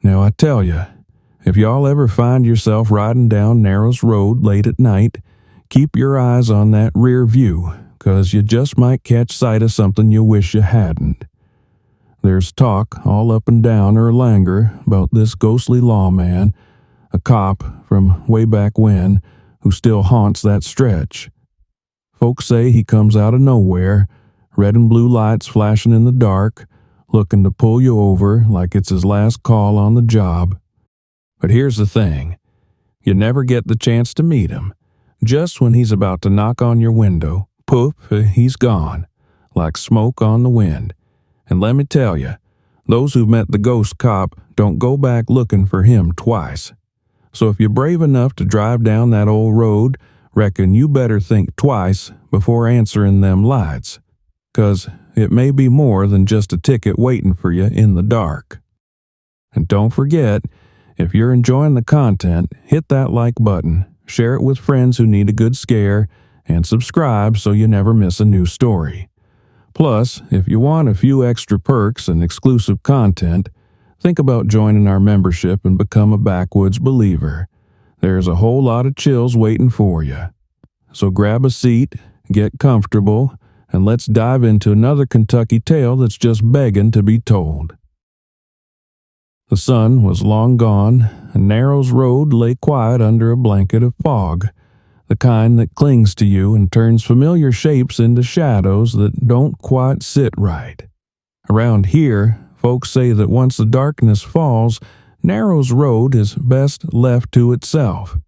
Now I tell you, if y'all ever find yourself riding down Narrows Road late at night, keep your eyes on that rear view, 'cause you just might catch sight of something you wish you hadn't. There's talk all up and down Erlanger about this ghostly lawman, a cop from way back when, who still haunts that stretch. Folks say he comes out of nowhere, red and blue lights flashing in the dark, looking to pull you over like it's his last call on the job. But here's the thing. You never get the chance to meet him. Just when he's about to knock on your window, poof, he's gone, like smoke on the wind. And let me tell you, those who've met the ghost cop don't go back looking for him twice. So if you're brave enough to drive down that old road, reckon you better think twice before answering them lights, 'cause it may be more than just a ticket waiting for you in the dark. And don't forget, if you're enjoying the content, hit that like button, share it with friends who need a good scare, and subscribe so you never miss a new story. Plus, if you want a few extra perks and exclusive content, think about joining our membership and become a backwoods believer. There's a whole lot of chills waiting for you. So grab a seat, get comfortable, and let's dive into another Kentucky tale that's just begging to be told. The sun was long gone, and Narrows Road lay quiet under a blanket of fog, the kind that clings to you and turns familiar shapes into shadows that don't quite sit right. Around here, folks say that once the darkness falls, Narrows Road is best left to itself.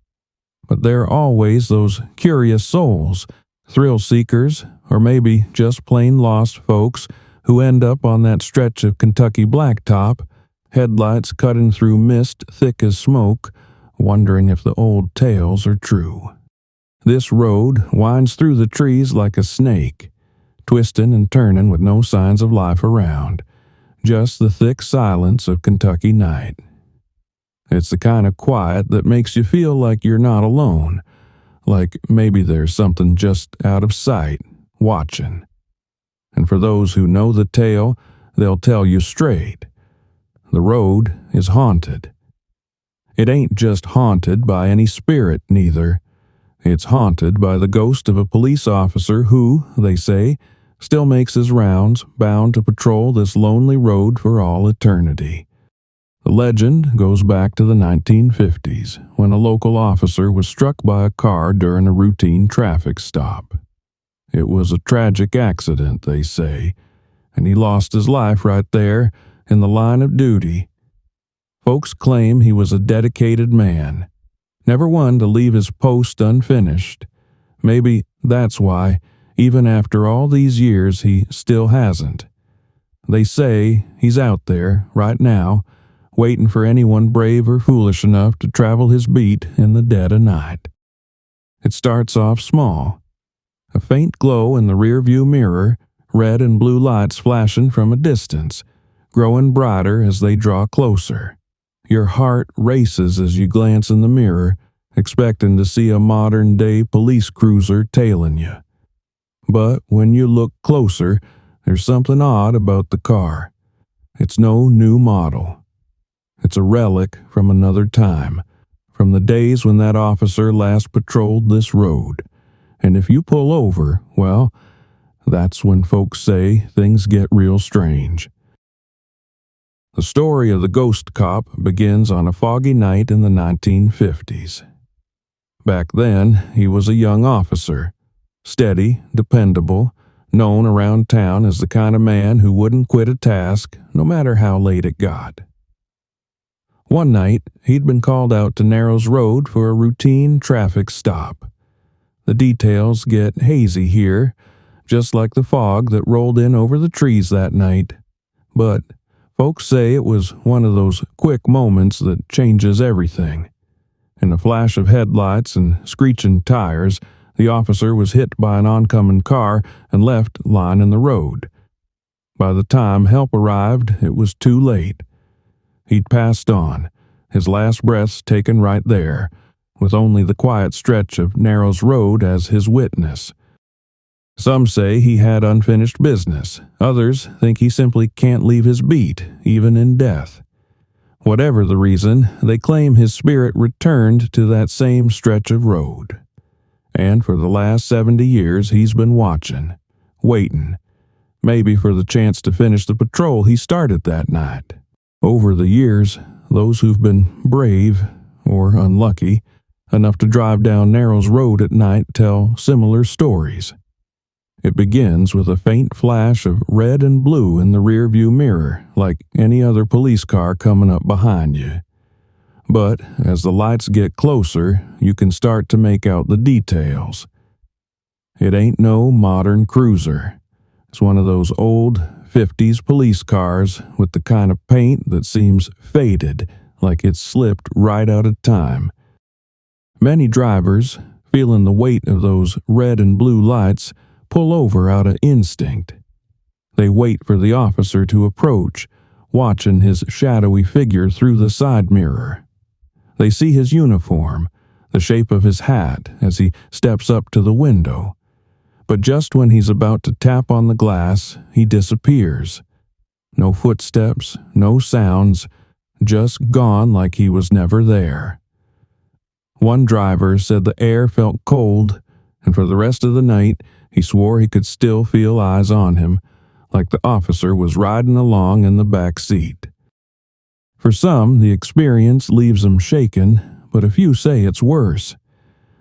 But there are always those curious souls, thrill seekers, or maybe just plain lost folks who end up on that stretch of Kentucky blacktop, headlights cutting through mist thick as smoke, wondering if the old tales are true. This road winds through the trees like a snake, twisting and turning with no signs of life around, just the thick silence of Kentucky night. It's the kind of quiet that makes you feel like you're not alone, like maybe there's something just out of sight, watching. And for those who know the tale, they'll tell you straight. The road is haunted. It ain't just haunted by any spirit, neither. It's haunted by the ghost of a police officer who, they say, still makes his rounds, bound to patrol this lonely road for all eternity. The legend goes back to the 1950s, when a local officer was struck by a car during a routine traffic stop. It was a tragic accident, they say, and he lost his life right there in the line of duty. Folks claim he was a dedicated man, never one to leave his post unfinished. Maybe that's why, even after all these years, he still hasn't. They say he's out there, right now, waiting for anyone brave or foolish enough to travel his beat in the dead of night. It starts off small. A faint glow in the rearview mirror, red and blue lights flashing from a distance, growing brighter as they draw closer. Your heart races as you glance in the mirror, expecting to see a modern-day police cruiser tailing you. But when you look closer, there's something odd about the car. It's no new model. It's a relic from another time, from the days when that officer last patrolled this road. And if you pull over, well, that's when folks say things get real strange. The story of the ghost cop begins on a foggy night in the 1950s. Back then, he was a young officer, steady, dependable, known around town as the kind of man who wouldn't quit a task no matter how late it got. One night, he'd been called out to Narrows Road for a routine traffic stop. The details get hazy here, just like the fog that rolled in over the trees that night. But folks say it was one of those quick moments that changes everything. In a flash of headlights and screeching tires, the officer was hit by an oncoming car and left lying in the road. By the time help arrived, it was too late. He'd passed on, his last breaths taken right there, with only the quiet stretch of Narrows Road as his witness. Some say he had unfinished business. Others think he simply can't leave his beat, even in death. Whatever the reason, they claim his spirit returned to that same stretch of road. And for the last 70 years, he's been watching, waiting, maybe for the chance to finish the patrol he started that night. Over the years, those who've been brave, or unlucky, enough to drive down Narrows Road at night tell similar stories. It begins with a faint flash of red and blue in the rearview mirror, like any other police car coming up behind you. But as the lights get closer, you can start to make out the details. It ain't no modern cruiser. It's one of those old 50s police cars with the kind of paint that seems faded, like it's slipped right out of time. Many drivers, feeling the weight of those red and blue lights, pull over out of instinct. They wait for the officer to approach, watching his shadowy figure through the side mirror. They see his uniform, the shape of his hat as he steps up to the window. But just when he's about to tap on the glass, he disappears. No footsteps, no sounds, just gone like he was never there. One driver said the air felt cold, and for the rest of the night, he swore he could still feel eyes on him, like the officer was riding along in the back seat. For some, the experience leaves them shaken, but a few say it's worse.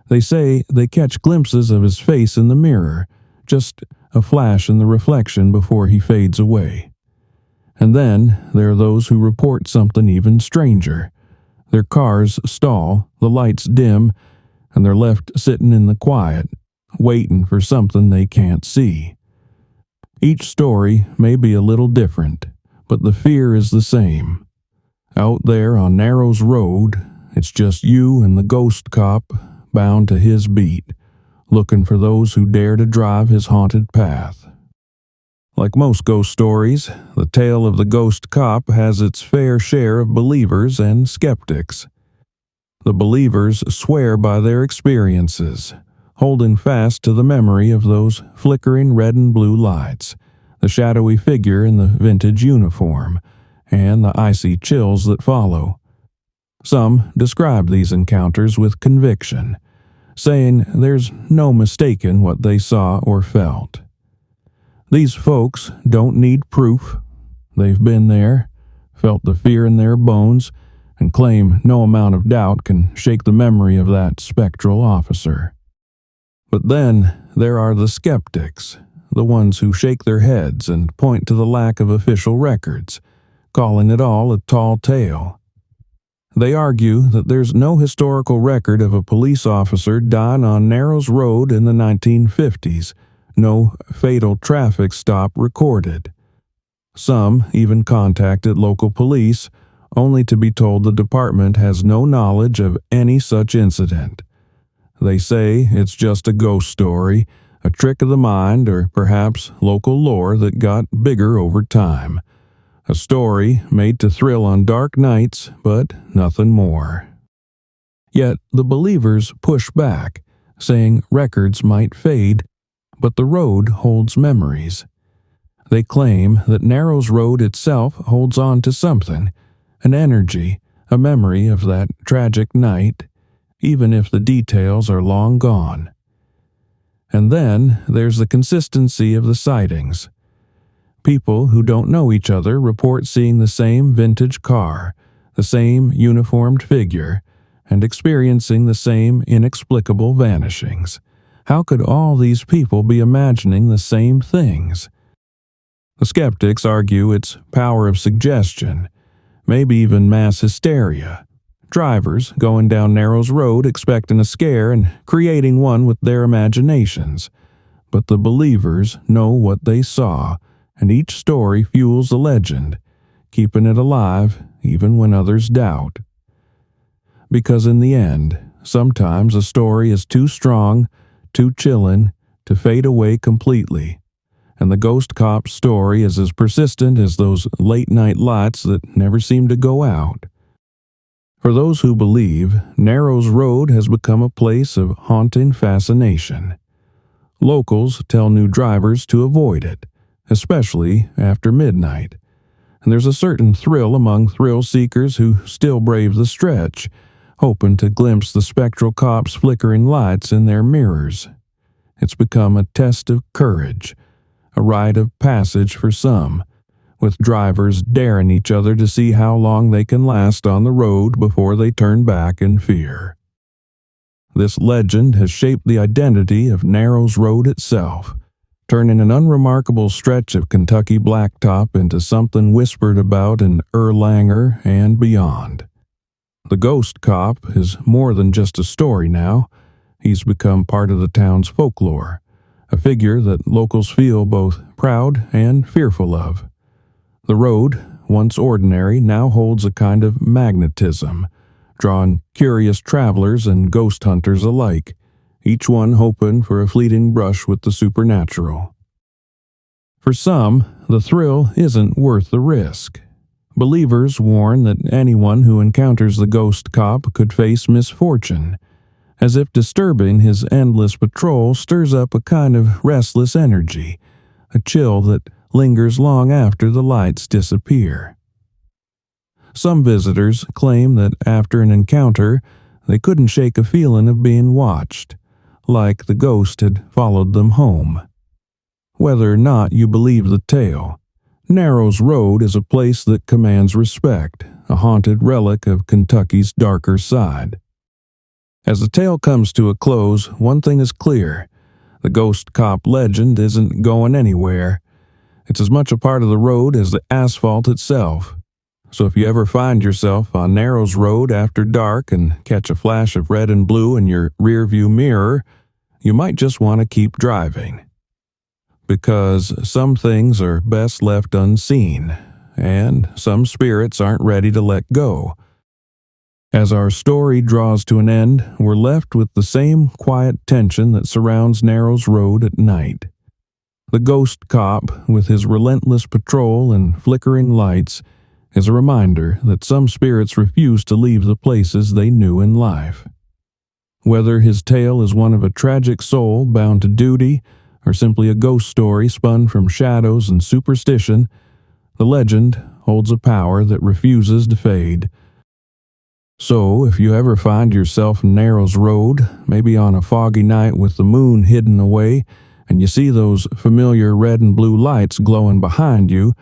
They say they catch glimpses of his face in the mirror, just a flash in the reflection before he fades away. And then there are those who report something even stranger. Their cars stall, the lights dim, and they're left sitting in the quiet, waiting for something they can't see. Each story may be a little different, but the fear is the same. Out there on Narrows Road, it's just you and the ghost cop, bound to his beat, looking for those who dare to drive his haunted path. Like most ghost stories, the tale of the ghost cop has its fair share of believers and skeptics. The believers swear by their experiences, holding fast to the memory of those flickering red and blue lights, the shadowy figure in the vintage uniform, and the icy chills that follow. Some describe these encounters with conviction, saying there's no mistaking what they saw or felt. These folks don't need proof. They've been there, felt the fear in their bones, and claim no amount of doubt can shake the memory of that spectral officer. But then there are the skeptics, the ones who shake their heads and point to the lack of official records, calling it all a tall tale. They argue that there's no historical record of a police officer dying on Narrows Road in the 1950s, no fatal traffic stop recorded. Some even contacted local police, only to be told the department has no knowledge of any such incident. They say it's just a ghost story, a trick of the mind, or perhaps local lore that got bigger over time. A story made to thrill on dark nights, but nothing more. Yet the believers push back, saying records might fade, but the road holds memories. They claim that Narrows Road itself holds on to something, an energy, a memory of that tragic night, even if the details are long gone. And then there's the consistency of the sightings. People who don't know each other report seeing the same vintage car, the same uniformed figure, and experiencing the same inexplicable vanishings. How could all these people be imagining the same things? The skeptics argue it's power of suggestion, maybe even mass hysteria. Drivers going down Narrows Road expecting a scare and creating one with their imaginations. But the believers know what they saw, and each story fuels the legend, keeping it alive even when others doubt. Because in the end, sometimes a story is too strong, too chilling, to fade away completely, and the ghost cop's story is as persistent as those late-night lights that never seem to go out. For those who believe, Narrows Road has become a place of haunting fascination. Locals tell new drivers to avoid it, especially after midnight. and there's a certain thrill among thrill seekers who still brave the stretch, hoping to glimpse the spectral cop's flickering lights in their mirrors. It's become a test of courage, a rite of passage for some, with drivers daring each other to see how long they can last on the road before they turn back in fear. This legend has shaped the identity of Narrows Road itself, turning an unremarkable stretch of Kentucky blacktop into something whispered about in Erlanger and beyond. The ghost cop is more than just a story now. He's become part of the town's folklore, a figure that locals feel both proud and fearful of. The road, once ordinary, now holds a kind of magnetism, drawing curious travelers and ghost hunters alike, each one hoping for a fleeting brush with the supernatural. For some, the thrill isn't worth the risk. Believers warn that anyone who encounters the ghost cop could face misfortune, as if disturbing his endless patrol stirs up a kind of restless energy, a chill that lingers long after the lights disappear. Some visitors claim that after an encounter, they couldn't shake a feeling of being watched, like the ghost had followed them home. Whether or not you believe the tale, Narrows Road is a place that commands respect, a haunted relic of Kentucky's darker side. As the tale comes to a close, one thing is clear: the ghost cop legend isn't going anywhere. It's as much a part of the road as the asphalt itself. So if you ever find yourself on Narrows Road after dark and catch a flash of red and blue in your rearview mirror, you might just want to keep driving. Because some things are best left unseen, and some spirits aren't ready to let go. As our story draws to an end, we're left with the same quiet tension that surrounds Narrows Road at night. The ghost cop, with his relentless patrol and flickering lights, is a reminder that some spirits refuse to leave the places they knew in life. Whether his tale is one of a tragic soul bound to duty, or simply a ghost story spun from shadows and superstition, the legend holds a power that refuses to fade. So, if you ever find yourself in Narrows Road, maybe on a foggy night with the moon hidden away, and you see those familiar red and blue lights glowing behind you,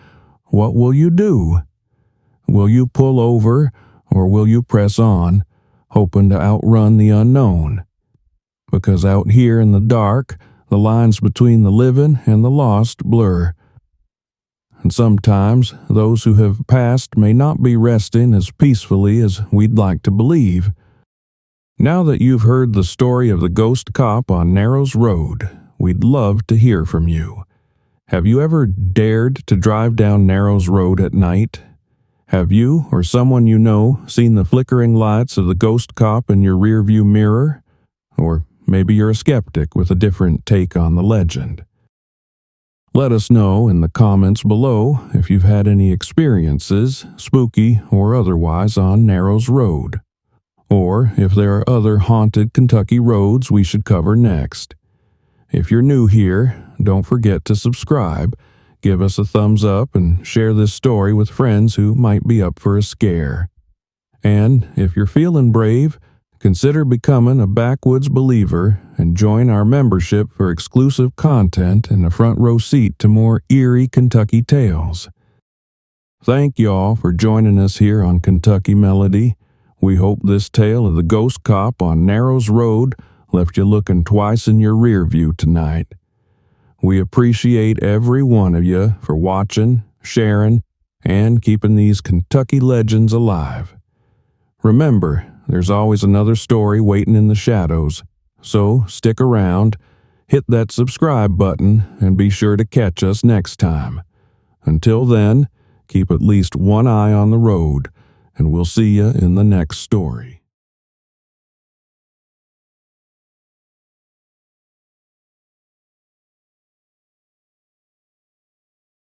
what will you do? Will you pull over, or will you press on, hoping to outrun the unknown? Because out here in the dark, the lines between the living and the lost blur. And sometimes those who have passed may not be resting as peacefully as we'd like to believe. Now that you've heard the story of the ghost cop on Narrows Road, we'd love to hear from you. Have you ever dared to drive down Narrows Road at night? Have you, or someone you know, seen the flickering lights of the ghost cop in your rearview mirror? Or maybe you're a skeptic with a different take on the legend. Let us know in the comments below if you've had any experiences, spooky or otherwise, on Narrows Road, or if there are other haunted Kentucky roads we should cover next. If you're new here, don't forget to subscribe, give us a thumbs up, and share this story with friends who might be up for a scare. And if you're feeling brave, consider becoming a backwoods believer and join our membership for exclusive content and a front row seat to more eerie Kentucky tales. Thank y'all for joining us here on Kentucky Melody. We hope this tale of the ghost cop on Narrows Road left you looking twice in your rear view tonight. We appreciate every one of you for watching, sharing, and keeping these Kentucky legends alive. Remember, there's always another story waiting in the shadows, so stick around, hit that subscribe button, and be sure to catch us next time. Until then, keep at least one eye on the road, and we'll see you in the next story.